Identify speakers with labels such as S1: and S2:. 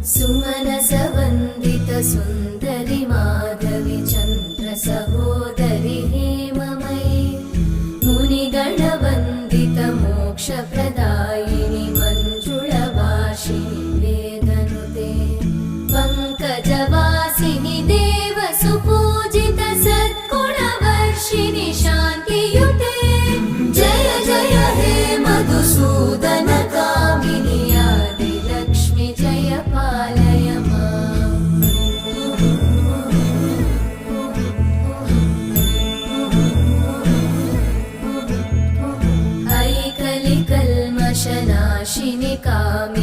S1: सुमनसवन्दित सुन्दरि माधवि चन्द्र सहोदरि हेममयि मुनिगणवन्दित मोक्षप्रदायिनि मञ्जुळभाषिणि वेदनुते पङ्कजवासिनि देवसुपूजित सद्गुणवर्षिणि शान्तियुते जय जय हे मधुसूदन कामिनि आदिलक्ष्मि जय पालय माम्। ऐकलिकल्मषनाशिनि कामिनि